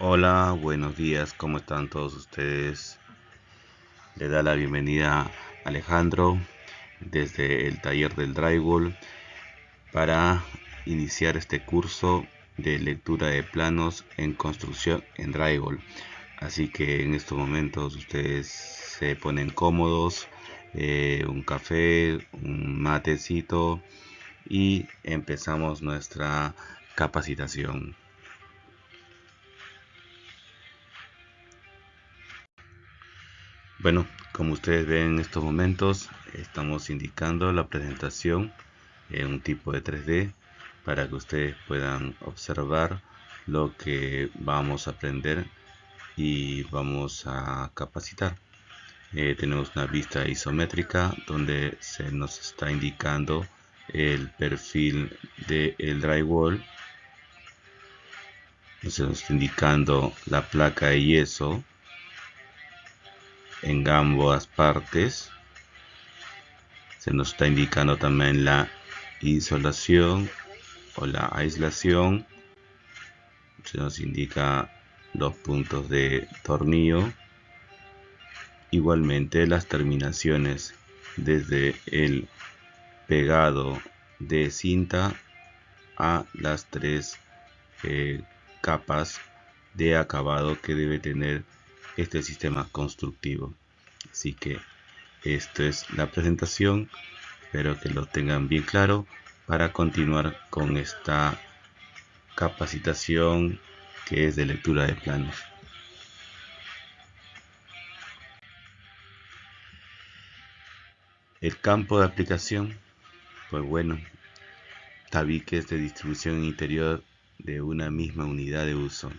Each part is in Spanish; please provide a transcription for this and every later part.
Hola, buenos días, ¿cómo están todos ustedes? Le da la bienvenida Alejandro desde el taller del Drywall para iniciar este curso de lectura de planos en construcción en Drywall. Así que en estos momentos ustedes se ponen cómodos, un café, un matecito y empezamos nuestra capacitación. Bueno, como ustedes ven en estos momentos, estamos indicando la presentación en un tipo de 3D para que ustedes puedan observar lo que vamos a aprender y vamos a capacitar. Tenemos una vista isométrica donde se nos está indicando el perfil del drywall, se nos está indicando la placa de yeso en ambas partes. Se nos está indicando también la insolación o la aislación. Se nos indica los puntos de tornillo. Igualmente las terminaciones desde el pegado de cinta a las tres capas de acabado que debe tener este sistema constructivo. Así que esta es la presentación. Espero que lo tengan bien claro para continuar con esta capacitación que es de lectura de planos. El campo de aplicación, pues bueno, tabiques de distribución interior de una misma unidad de uso.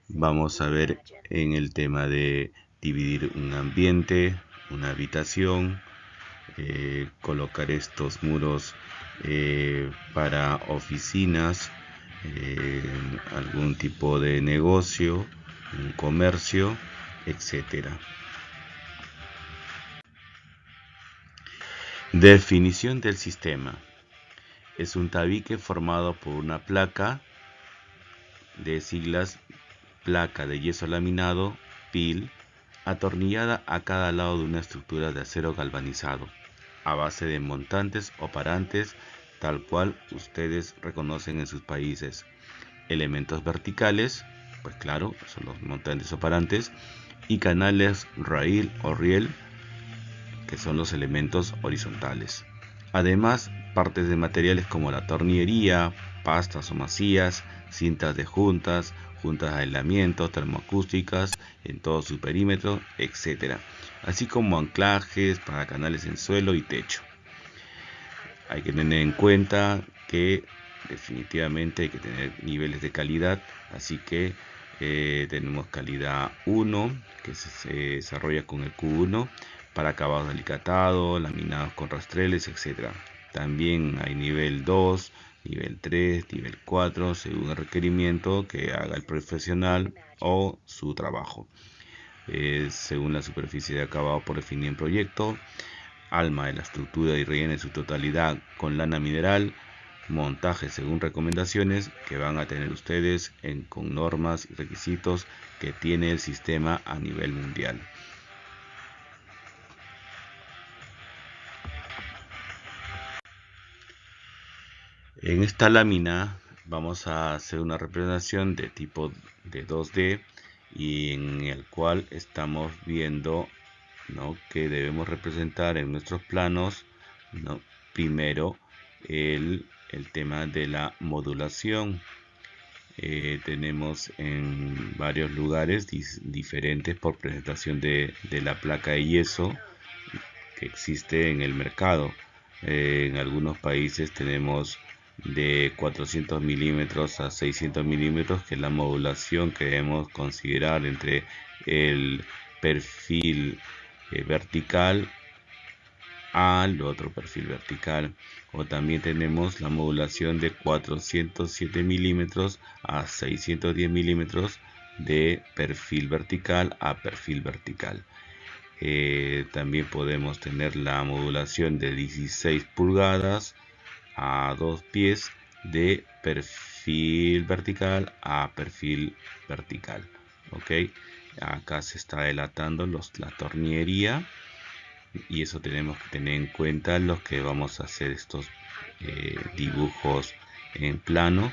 Vamos a ver en el tema de dividir un ambiente, una habitación, colocar estos muros para oficinas, algún tipo de negocio, un comercio, etcétera. Definición del sistema. Es un tabique formado por una placa de siglas, placa de yeso laminado, PIL, atornillada a cada lado de una estructura de acero galvanizado, a base de montantes o parantes, tal cual ustedes reconocen en sus países. Elementos verticales, pues claro, son los montantes o parantes, y canales raíl o riel, que son los elementos horizontales. Además, partes de materiales como la tornillería, pastas o masías, cintas de juntas, juntas de aislamiento, termoacústicas en todo su perímetro, etc. Así como anclajes para canales en suelo y techo. Hay que tener en cuenta que definitivamente hay que tener niveles de calidad, así que tenemos calidad 1 que se desarrolla con el Q1 para acabados alicatados, laminados con rastreles, etc. También hay nivel 2, nivel 3, nivel 4, según el requerimiento que haga el profesional o su trabajo. Según la superficie de acabado por definir en proyecto, alma de la estructura y rellena en su totalidad con lana mineral, montaje según recomendaciones que van a tener ustedes con normas y requisitos que tiene el sistema a nivel mundial. En esta lámina vamos a hacer una representación de tipo de 2D y en el cual estamos viendo, ¿no?, que debemos representar en nuestros planos, ¿no?, primero el tema de la modulación. Tenemos en varios lugares diferentes por presentación de la placa de yeso que existe en el mercado. En algunos países tenemos de 400 milímetros a 600 milímetros, que es la modulación que debemos considerar entre el perfil vertical al otro perfil vertical. O también tenemos la modulación de 407 milímetros a 610 milímetros de perfil vertical a perfil vertical. También podemos tener la modulación de 16 pulgadas a 2 pies de perfil vertical a perfil vertical. Ok, acá se está delatando la tornillería, y eso tenemos que tener en cuenta los que vamos a hacer estos dibujos en plano.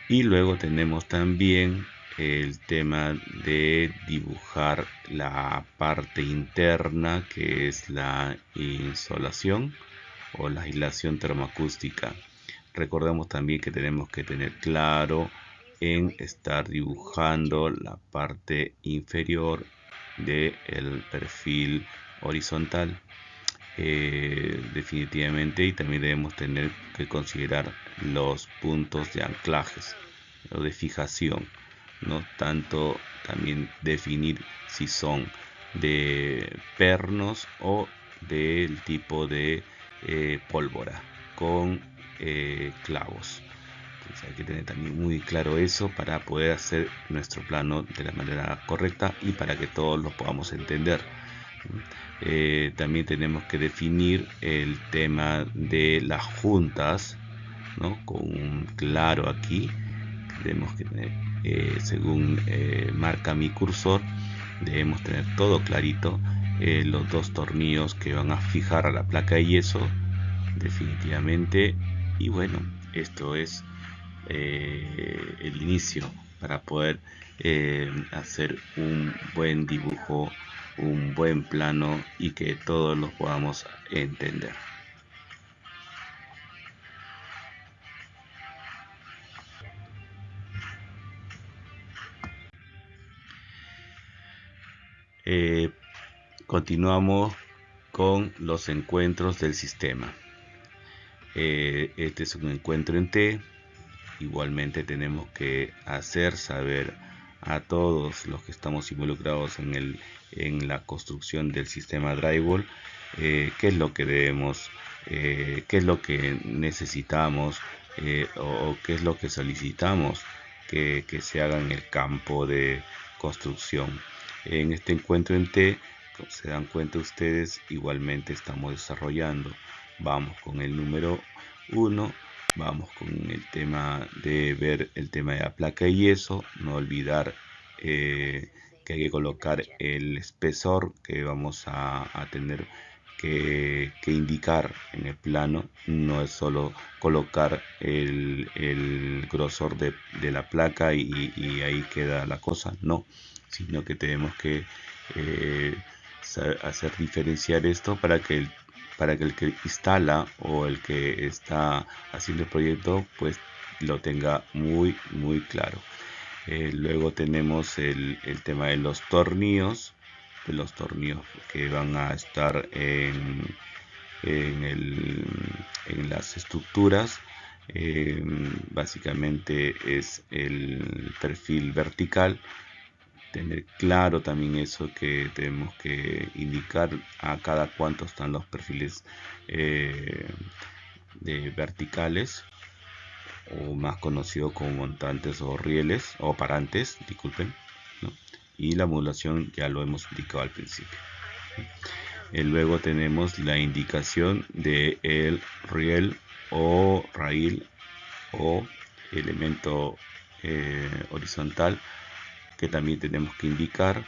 Y luego tenemos también el tema de dibujar la parte interna, que es la insolación o la aislación termoacústica. Recordemos también que tenemos que tener claro en estar dibujando la parte inferior del perfil horizontal. Definitivamente, y también debemos tener que considerar los puntos de anclajes o de fijación, no tanto también definir si son de pernos o del tipo de pólvora con clavos. Entonces hay que tener también muy claro eso para poder hacer nuestro plano de la manera correcta y para que todos lo podamos entender. También tenemos que definir el tema de las juntas, ¿no? Con un claro aquí. Tenemos que tener, según marca mi cursor, debemos tener todo clarito. Los dos tornillos que van a fijar a la placa de yeso, definitivamente. Y bueno, esto es el inicio para poder hacer un buen dibujo, un buen plano, y que todos los podamos entender. Continuamos con los encuentros del sistema. Este es un encuentro en T. Igualmente tenemos que hacer saber a todos los que estamos involucrados en la construcción del sistema Drywall qué es lo que debemos, qué es lo que necesitamos, o qué es lo que solicitamos que se haga en el campo de construcción. En este encuentro en T, como se dan cuenta ustedes, igualmente estamos desarrollando. Vamos con el número 1. Vamos con el tema de ver el tema de la placa de yeso. No olvidar que hay que colocar el espesor que vamos a tener que indicar en el plano. No es solo colocar el grosor de la placa y ahí queda la cosa, no, sino que tenemos que hacer diferenciar esto para que el que instala o el que está haciendo el proyecto pues lo tenga muy claro. Luego tenemos el tema de los tornillos que van a estar en las estructuras. Básicamente es el perfil vertical. Tener claro también eso, que tenemos que indicar a cada cuánto están los perfiles de verticales, o más conocido como montantes o rieles o parantes, disculpen, ¿no? Y la modulación ya lo hemos indicado al principio. Luego tenemos la indicación de el riel o raíl o elemento horizontal, que también tenemos que indicar.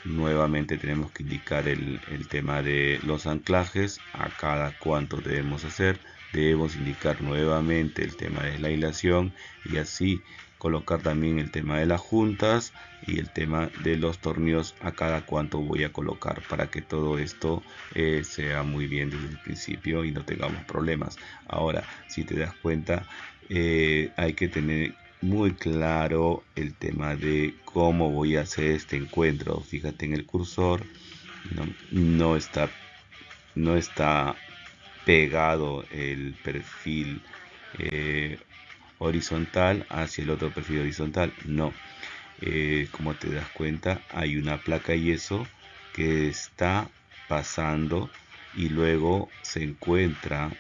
Nuevamente tenemos que indicar el tema de los anclajes, a cada cuánto debemos hacer. Debemos indicar nuevamente el tema de la aislación, y así colocar también el tema de las juntas y el tema de los tornillos, a cada cuánto voy a colocar, para que todo esto sea muy bien desde el principio y no tengamos problemas. Ahora, si te das cuenta, hay que tener muy claro el tema de cómo voy a hacer este encuentro. Fíjate en el cursor, no está pegado el perfil horizontal hacia el otro perfil horizontal, no. Como te das cuenta, hay una placa de yeso que está pasando y luego se encuentra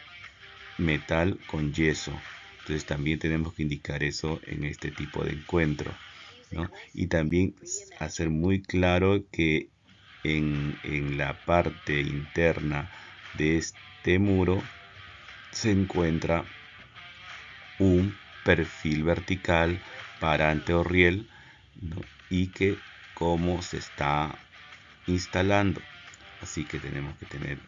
metal con yeso. Entonces también tenemos que indicar eso en este tipo de encuentro, ¿no? Y también hacer muy claro que en la parte interna de este muro se encuentra un perfil vertical, parante o riel, ¿no? Y que cómo se está instalando. Así que tenemos que tener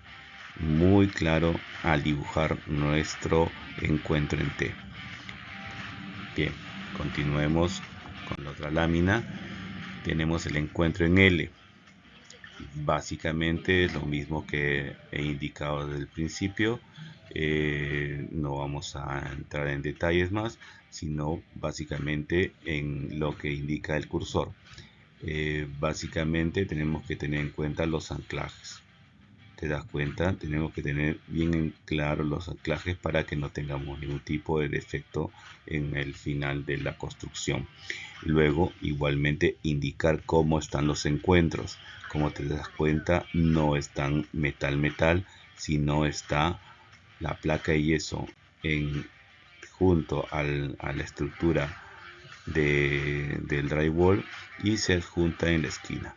muy claro al dibujar nuestro encuentro en T. Bien, continuemos con la otra lámina. Tenemos el encuentro en L. Básicamente es lo mismo que he indicado desde el principio. No vamos a entrar en detalles más, sino básicamente en lo que indica el cursor. Básicamente tenemos que tener en cuenta los anclajes. ¿Te das cuenta? Tenemos que tener bien en claro los anclajes para que no tengamos ningún tipo de defecto en el final de la construcción. Luego, igualmente, indicar cómo están los encuentros. Como te das cuenta, no están metal-metal, sino está la placa de yeso junto a la estructura del drywall y se adjunta en la esquina.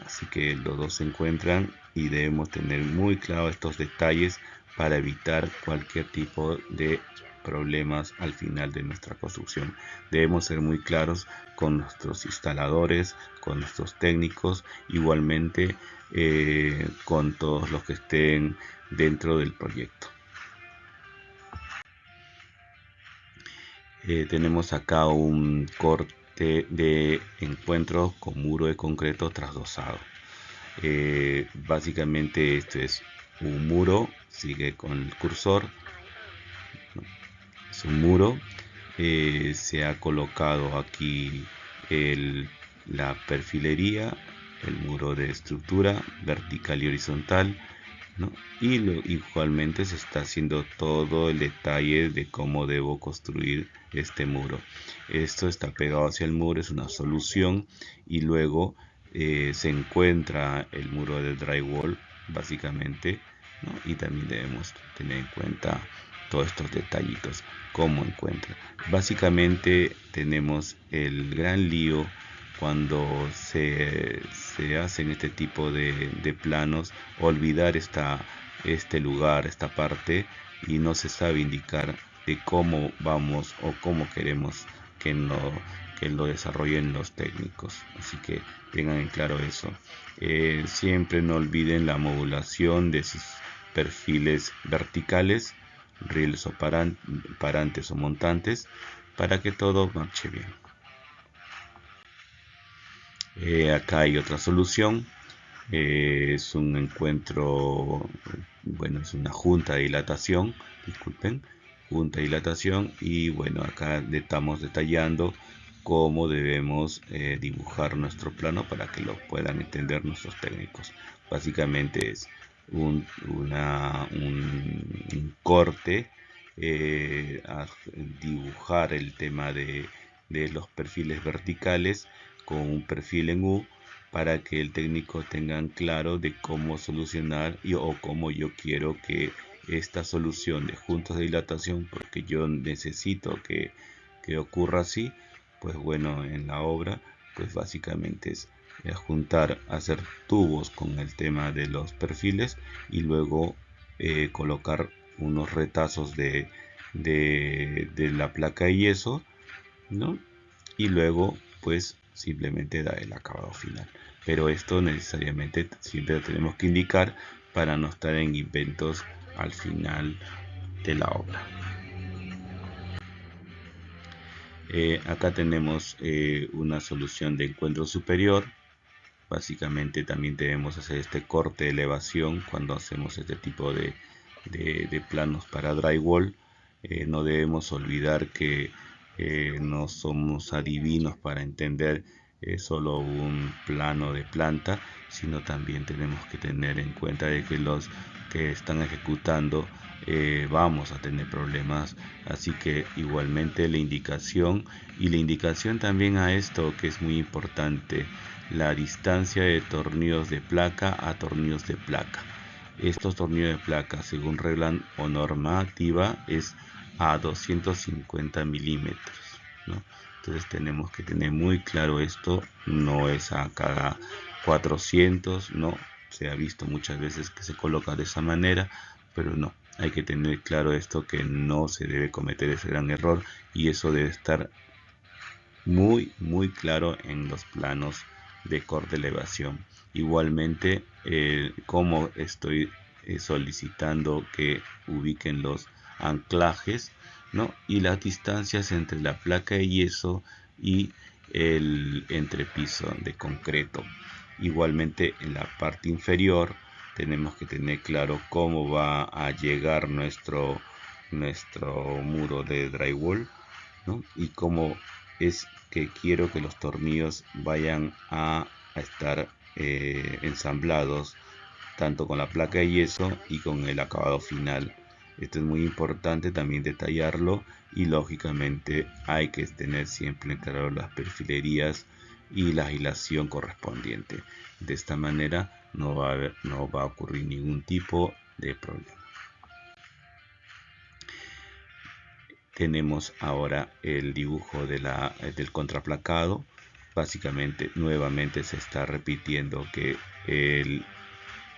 Así que los dos se encuentran y debemos tener muy claro estos detalles para evitar cualquier tipo de problemas al final de nuestra construcción. Debemos ser muy claros con nuestros instaladores, con nuestros técnicos, igualmente con todos los que estén dentro del proyecto. Tenemos acá un corte de encuentro con muro de concreto trasdosado. Básicamente esto es un muro, sigue con el cursor, es un muro, se ha colocado aquí la perfilería, el muro de estructura vertical y horizontal, ¿no? Y igualmente se está haciendo todo el detalle de cómo debo construir este muro. Esto está pegado hacia el muro, es una solución, y luego se encuentra el muro de drywall básicamente, ¿no? Y también debemos tener en cuenta todos estos detallitos, cómo encuentra. Básicamente tenemos el gran lío cuando se hacen este tipo de planos, olvidar este lugar, esta parte, y no se sabe indicar de cómo vamos o cómo queremos que lo desarrollen los técnicos. Así que tengan en claro eso. Siempre no olviden la modulación de sus perfiles verticales, rieles o parantes o montantes, para que todo marche bien. Acá hay otra solución. Es un encuentro, bueno, es una junta de dilatación, disculpen, junta de dilatación, y bueno, acá le estamos detallando cómo debemos dibujar nuestro plano para que lo puedan entender nuestros técnicos. Básicamente es un corte, a dibujar el tema de los perfiles verticales con un perfil en U, para que el técnico tenga claro de cómo solucionar o cómo yo quiero que esta solución de juntas de dilatación, porque yo necesito que ocurra así. Pues bueno, en la obra pues básicamente es juntar, hacer tubos con el tema de los perfiles y luego colocar unos retazos de la placa de yeso, ¿no? Y luego pues simplemente da el acabado final. Pero esto necesariamente siempre lo tenemos que indicar para no estar en inventos al final de la obra. Acá tenemos una solución de encuentro superior. Básicamente también debemos hacer este corte de elevación cuando hacemos este tipo de planos para drywall. No debemos olvidar que no somos adivinos para entender solo un plano de planta, sino también tenemos que tener en cuenta de que los que están ejecutando vamos a tener problemas. Así que igualmente la indicación también a esto, que es muy importante, la distancia de tornillos de placa a tornillos de placa. Estos tornillos de placa, según regla o normativa, es a 250 milímetros, ¿no? Entonces tenemos que tener muy claro esto. No es a cada 400, no. Se ha visto muchas veces que se coloca de esa manera, pero no. hay que tener claro esto, que no se debe cometer ese gran error, y eso debe estar muy claro en los planos de corte elevación. Igualmente, como estoy solicitando que ubiquen los anclajes, ¿no?, y las distancias entre la placa de yeso y el entrepiso de concreto. Igualmente, en la parte inferior tenemos que tener claro cómo va a llegar nuestro muro de drywall, ¿no?, y cómo es que quiero que los tornillos vayan a estar ensamblados, tanto con la placa de yeso y con el acabado final. Esto es muy importante también detallarlo, y lógicamente hay que tener siempre claro las perfilerías y la aislación correspondiente. De esta manera no va a ocurrir ningún tipo de problema. Tenemos ahora el dibujo del contraplacado. Básicamente, nuevamente se está repitiendo que el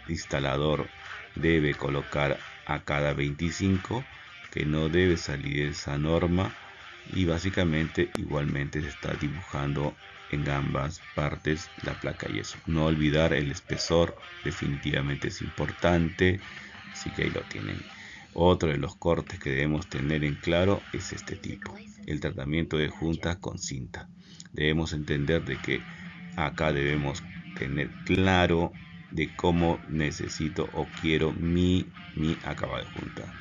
instalador debe colocar a cada 25, que no debe salir esa norma, y básicamente igualmente se está dibujando en ambas partes la placa yeso. No olvidar el espesor, definitivamente es importante, así que ahí lo tienen. Otro de los cortes que debemos tener en claro es este tipo: el tratamiento de juntas con cinta. Debemos entender de que acá debemos tener claro de cómo necesito o quiero mi acabado de junta.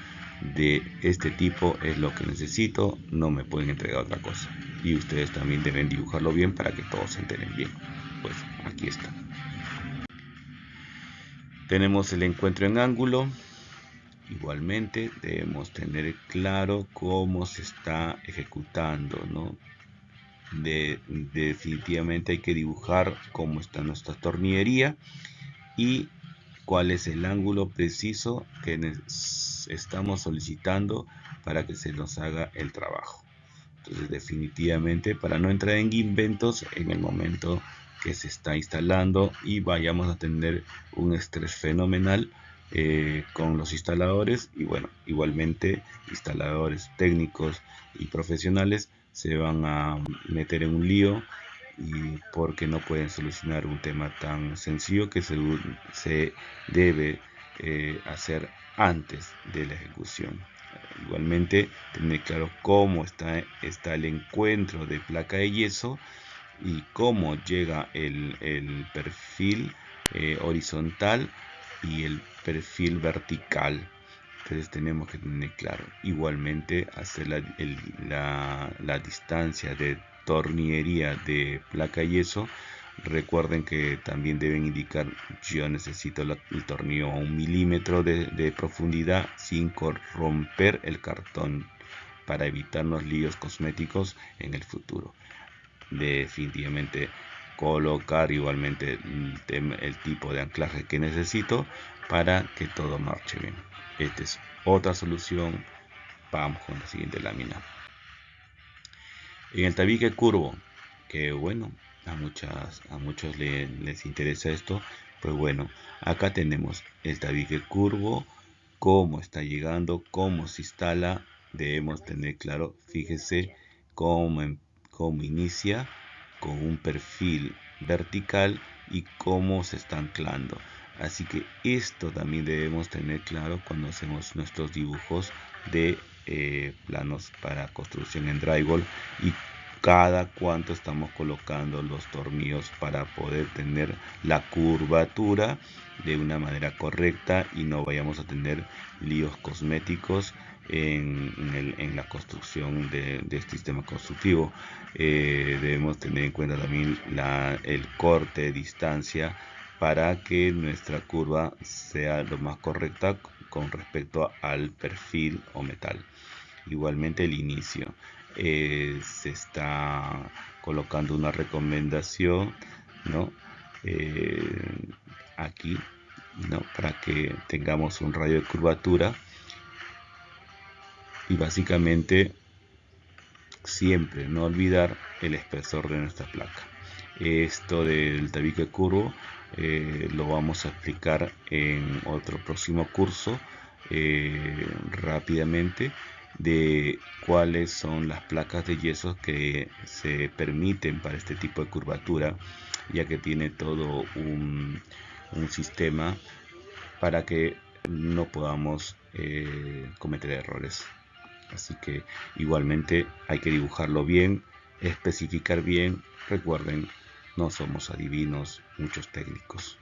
De este tipo es lo que necesito, no me pueden entregar otra cosa. Y ustedes también deben dibujarlo bien para que todos se enteren bien. Pues aquí está. Tenemos el encuentro en ángulo. Igualmente debemos tener claro cómo se está ejecutando, ¿no? Definitivamente hay que dibujar cómo está nuestra tornillería y cuál es el ángulo preciso que estamos solicitando para que se nos haga el trabajo. Entonces, definitivamente, para no entrar en inventos en el momento que se está instalando y vayamos a tener un estrés fenomenal con los instaladores, y bueno, igualmente instaladores técnicos y profesionales se van a meter en un lío, y porque no pueden solucionar un tema tan sencillo que se debe hacer antes de la ejecución. Igualmente, tener claro cómo está el encuentro de placa de yeso y cómo llega el perfil horizontal y el perfil vertical. Entonces tenemos que tener claro. Igualmente, hacer la distancia de tornillería de placa y yeso. Recuerden que también deben indicar: yo necesito el tornillo a 1 milímetro de profundidad sin romper el cartón, para evitarnos líos cosméticos en el futuro. Definitivamente colocar igualmente el tipo de anclaje que necesito para que todo marche bien. Esta es otra solución. Vamos con la siguiente lámina. En el tabique curvo, que bueno, a muchos les interesa esto, pues bueno, acá tenemos el tabique curvo, cómo está llegando, cómo se instala. Debemos tener claro, fíjese cómo inicia con un perfil vertical y cómo se está anclando. Así que esto también debemos tener claro cuando hacemos nuestros dibujos de planos para construcción en drywall, y cada cuánto estamos colocando los tornillos para poder tener la curvatura de una manera correcta y no vayamos a tener líos cosméticos en la construcción de este sistema constructivo. Debemos tener en cuenta también el corte de distancia para que nuestra curva sea lo más correcta con respecto al perfil o metal. Igualmente, el inicio, se está colocando una recomendación, ¿no? Aquí, ¿no?, para que tengamos un radio de curvatura, y básicamente siempre no olvidar el espesor de nuestra placa. Esto del tabique curvo lo vamos a explicar en otro próximo curso, rápidamente de cuáles son las placas de yeso que se permiten para este tipo de curvatura, ya que tiene todo un sistema para que no podamos cometer errores. Así que igualmente hay que dibujarlo bien, especificar bien. Recuerden, no somos adivinos, muchos técnicos.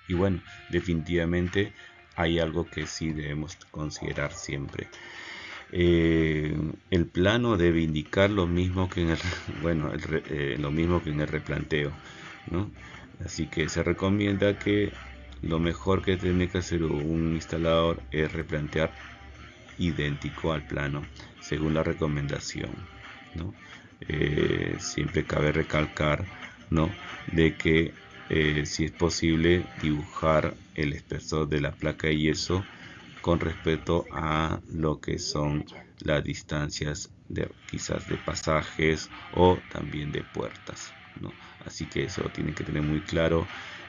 Y bueno, definitivamente hay algo que sí debemos considerar siempre. El plano debe indicar lo mismo que en el, bueno, lo mismo que en el replanteo, ¿no? Así que se recomienda que lo mejor que tiene que hacer un instalador es replantear idéntico al plano, según la recomendación, ¿no? Siempre cabe recalcar, ¿no?, de que si es posible dibujar el espesor de la placa de yeso con respecto a lo que son las distancias de quizás de pasajes o también de puertas, ¿no? Así que eso lo tienen que tener muy claro.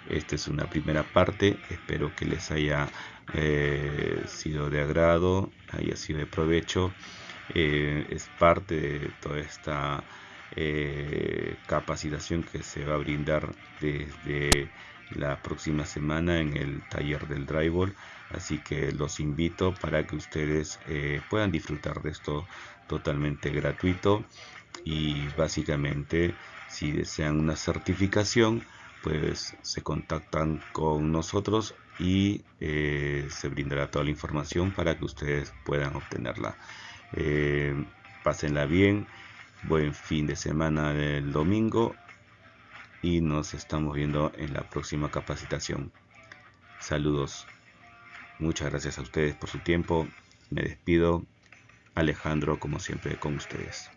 Esta es una primera parte, espero que les haya sido de agrado, haya sido de provecho. Es parte de toda esta capacitación que se va a brindar desde la próxima semana en el taller del drywall, así que los invito para que ustedes puedan disfrutar de esto totalmente gratuito. Y básicamente, si desean una certificación, pues se contactan con nosotros y se brindará toda la información para que ustedes puedan obtenerla. Pásenla bien, buen fin de semana del domingo y nos estamos viendo en la próxima capacitación. Saludos, muchas gracias a ustedes por su tiempo. Me despido, Alejandro, como siempre, con ustedes.